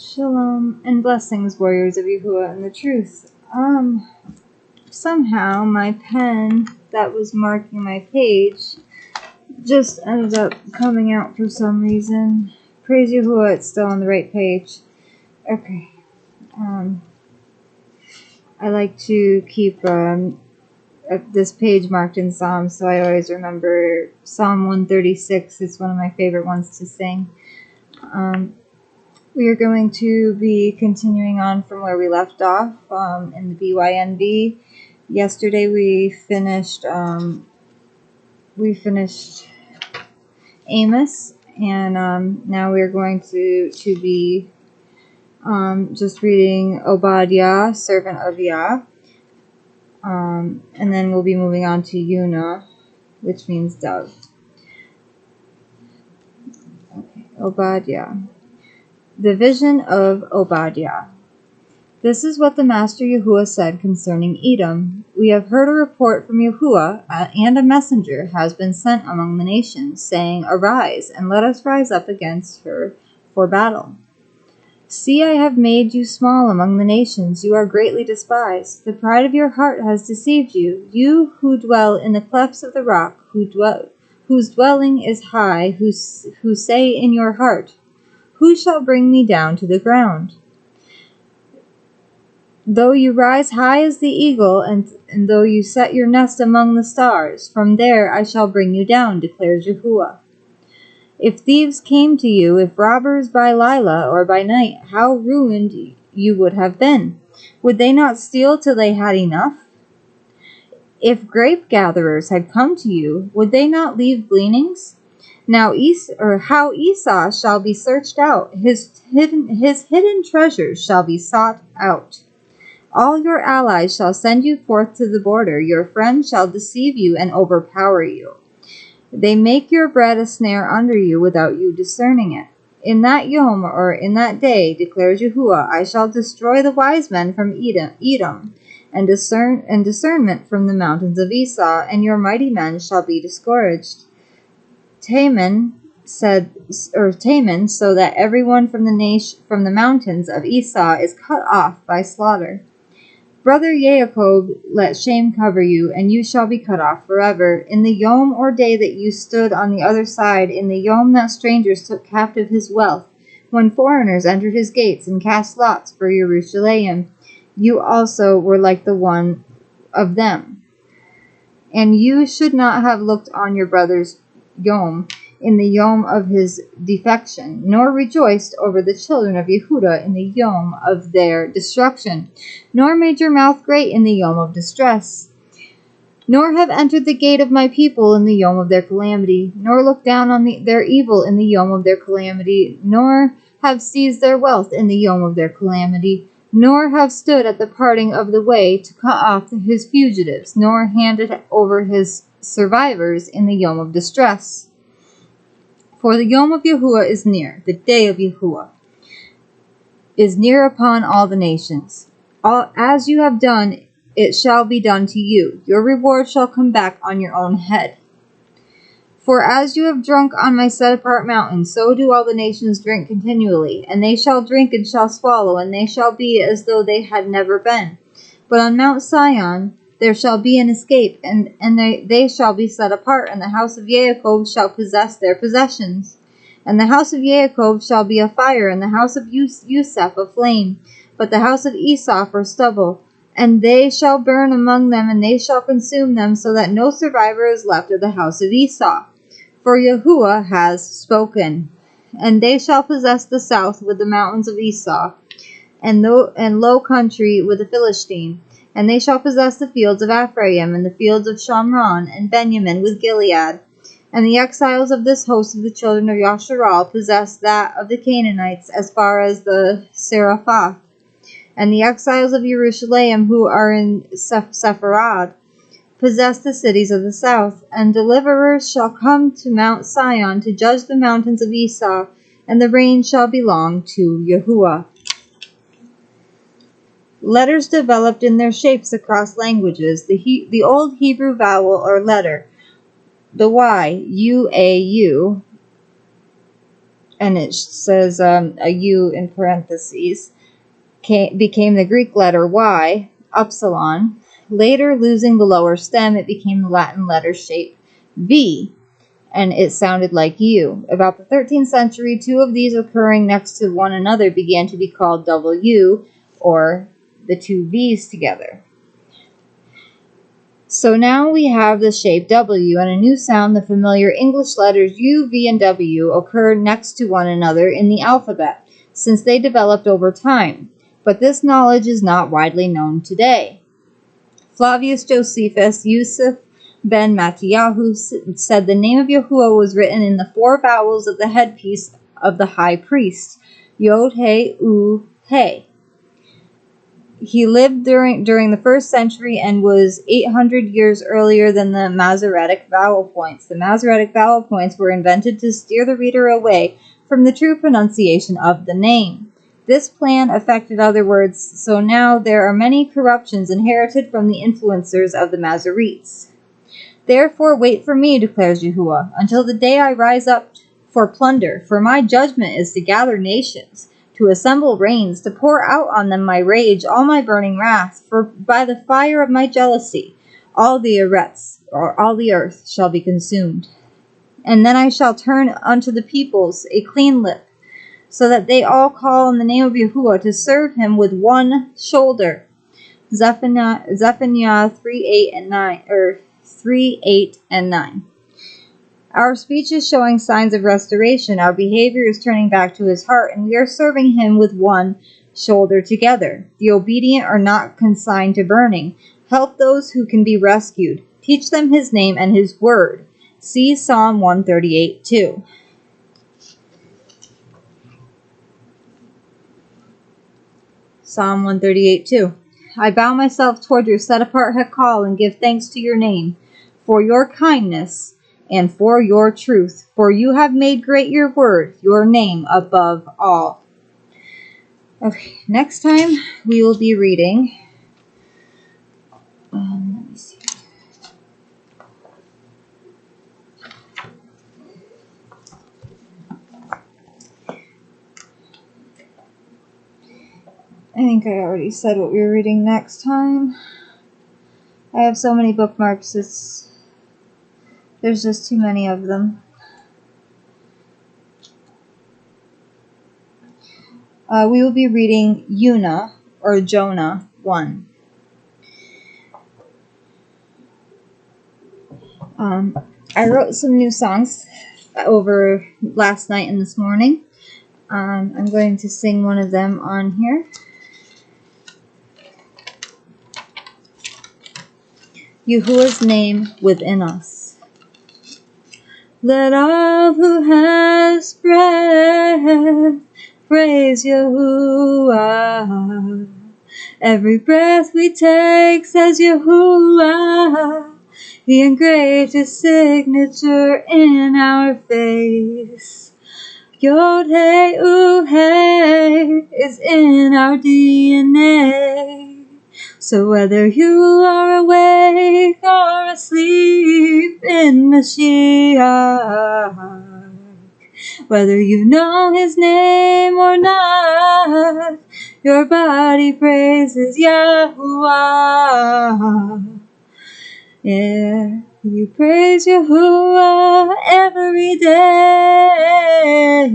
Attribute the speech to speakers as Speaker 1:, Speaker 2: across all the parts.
Speaker 1: Shalom and blessings, warriors of Yahuah and the truth. Somehow my pen that was marking my page just ended up coming out for some reason. Praise Yahuah, it's still on the right page. Okay. I like to keep this page marked in Psalms, so I always remember Psalm 136. It's one of my favorite ones to sing. We are going to be continuing on from where we left off in the BYNV. Yesterday we finished Amos, and now we are going to be just reading Obadyah, servant of Yah, and then we'll be moving on to Yuna, which means dove. Okay, Obadyah. The vision of Obadyah. This is what the Master Yahuah said concerning Edom. We have heard a report from Yahuah, and a messenger has been sent among the nations, saying, Arise, and let us rise up against her for battle. See, I have made you small among the nations. You are greatly despised. The pride of your heart has deceived you. You who dwell in the clefts of the rock, whose dwelling is high, who say in your heart, Who shall bring me down to the ground? Though you rise high as the eagle, and though you set your nest among the stars, from there I shall bring you down, declares Yahuah. If thieves came to you, if robbers by Lila or by night, how ruined you would have been. Would they not steal till they had enough? If grape gatherers had come to you, would they not leave gleanings? Now how Esau shall be searched out, his hidden treasures shall be sought out. All your allies shall send you forth to the border. Your friends shall deceive you and overpower you. They make your bread a snare under you without you discerning it. In that yom, or in that day, declares Yahuah, I shall destroy the wise men from Edom, and discernment from the mountains of Esau, and your mighty men shall be discouraged. Taman, so that everyone from the mountains of Esau is cut off by slaughter. Brother Yaakov, let shame cover you, and you shall be cut off forever. In the yom or day that you stood on the other side, in the yom that strangers took captive his wealth, when foreigners entered his gates and cast lots for Yerushalayim, you also were like the one of them. And you should not have looked on your brother's yom in the yom of his defection, nor rejoiced over the children of Yehudah in the yom of their destruction, nor made your mouth great in the yom of distress, nor have entered the gate of my people in the yom of their calamity, nor looked down on their evil in the yom of their calamity, nor have seized their wealth in the yom of their calamity, nor have stood at the parting of the way to cut off his fugitives, nor handed over his survivors in the yom of distress. For the yom of Yahuah is near, the day of Yahuah is near upon all the nations. As you have done, it shall be done to you. Your reward shall come back on your own head. For as you have drunk on my set-apart mountain, so do all the nations drink continually, and they shall drink and shall swallow, and they shall be as though they had never been. But on Mount Sion there shall be an escape, and they shall be set apart, and the house of Yaakov shall possess their possessions. And the house of Yaakov shall be a fire, and the house of Yusuf a flame, but the house of Esau for stubble. And they shall burn among them, and they shall consume them, so that no survivor is left of the house of Esau. For Yahuah has spoken. And they shall possess the south with the mountains of Esau, and low country with the Philistine. And they shall possess the fields of Ephraim, and the fields of Shamron, and Benjamin with Gilead. And the exiles of this host of the children of Yasharal possess that of the Canaanites as far as the Seraphath. And the exiles of Yerushalayim who are in Sepharad possess the cities of the south. And deliverers shall come to Mount Sion to judge the mountains of Esau, and the reign shall belong to Yahuah. Letters developed in their shapes across languages. The old Hebrew vowel or letter, the Y, U-A-U, and it says a U in parentheses, became the Greek letter Y, upsilon. Later, losing the lower stem, it became the Latin letter shape V, and it sounded like U. About the 13th century, two of these occurring next to one another began to be called W, or the two V's together. So now we have the shape W, and a new sound, the familiar English letters U, V, and W, occur next to one another in the alphabet, since they developed over time. But this knowledge is not widely known today. Flavius Josephus, Yusuf ben Mattiyahu, said the name of Yahuah was written in the four vowels of the headpiece of the high priest, Yod, He, U, He. He lived during the 1st century and was 800 years earlier than the Masoretic vowel points. The Masoretic vowel points were invented to steer the reader away from the true pronunciation of the name. This plan affected other words, so now there are many corruptions inherited from the influencers of the Masoretes. Therefore wait for me, declares Yahuah, until the day I rise up for plunder, for my judgment is to gather nations, to assemble rains, to pour out on them my rage, all my burning wrath, for by the fire of my jealousy all the earth shall be consumed. And then I shall turn unto the peoples a clean lip, so that they all call on the name of Yahuah to serve him with one shoulder. Zephaniah 3:8 and 9, or 3:8 and 9. Our speech is showing signs of restoration. Our behavior is turning back to his heart, and we are serving him with one shoulder together. The obedient are not consigned to burning. Help those who can be rescued. Teach them his name and his word. See Psalm 138:2. Psalm 138:2. I bow myself toward your set-apart Hekal and give thanks to your name, for your kindness and for your truth, for you have made great your word, your name above all. Okay, next time we will be reading, let me see. I think I already said what we were reading next time. I have so many bookmarks, there's just too many of them. We will be reading Yuna, or Jonah 1. I wrote some new songs over last night and this morning. I'm going to sing one of them on here. Yahuah's name within us. Let all who has breath praise Yahuah. Every breath we take says Yahuah. He engraved his signature in our face. Yod He U He is in our DNA. So whether you are awake or asleep in Mashiach, whether you know his name or not, your body praises Yahuah. Yeah, you praise Yahuah every day,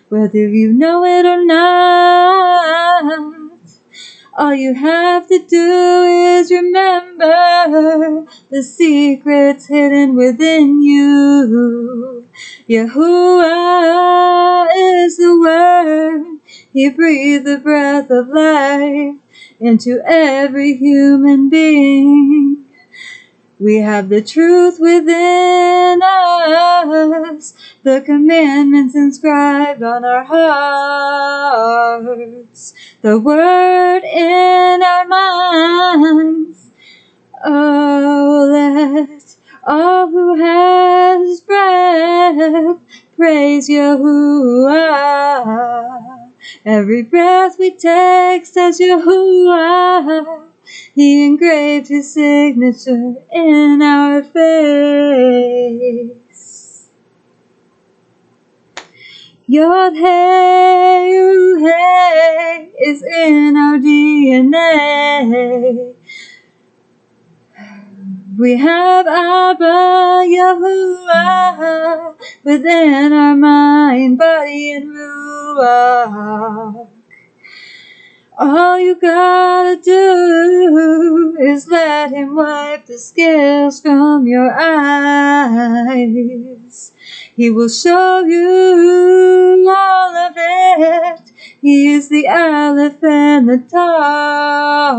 Speaker 1: whether you know it or not. All you have to do is remember the secrets hidden within you. Yahuah is the word. He breathed the breath of life into every human being. We have the truth within us, the commandments inscribed on our hearts, the word in our minds. Oh, let all who has breath praise Yahuah. Every breath we take says Yahuah. He engraved his signature in our face. Yod Hey Hey is in our DNA. We have Abba Yahuah within our mind, body, and ruach. All you gotta do is let him wipe the scales from your eyes. He will show you all of it. He is the Aleph and the Tav,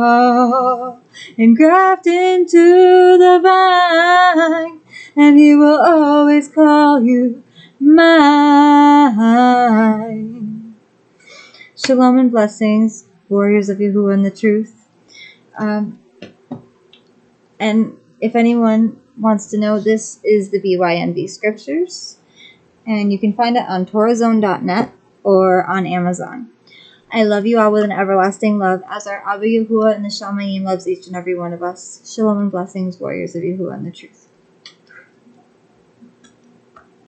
Speaker 1: engrafted into the vine, and he will always call you mine. Shalom and blessings, warriors of Yahuah and the truth. And if anyone wants to know, this is the BYNV scriptures, and you can find it on TorahZone.net or on Amazon. I love you all with an everlasting love, as our Abba Yahuah and the Shamayim loves each and every one of us. Shalom and blessings, warriors of Yahuah and the truth.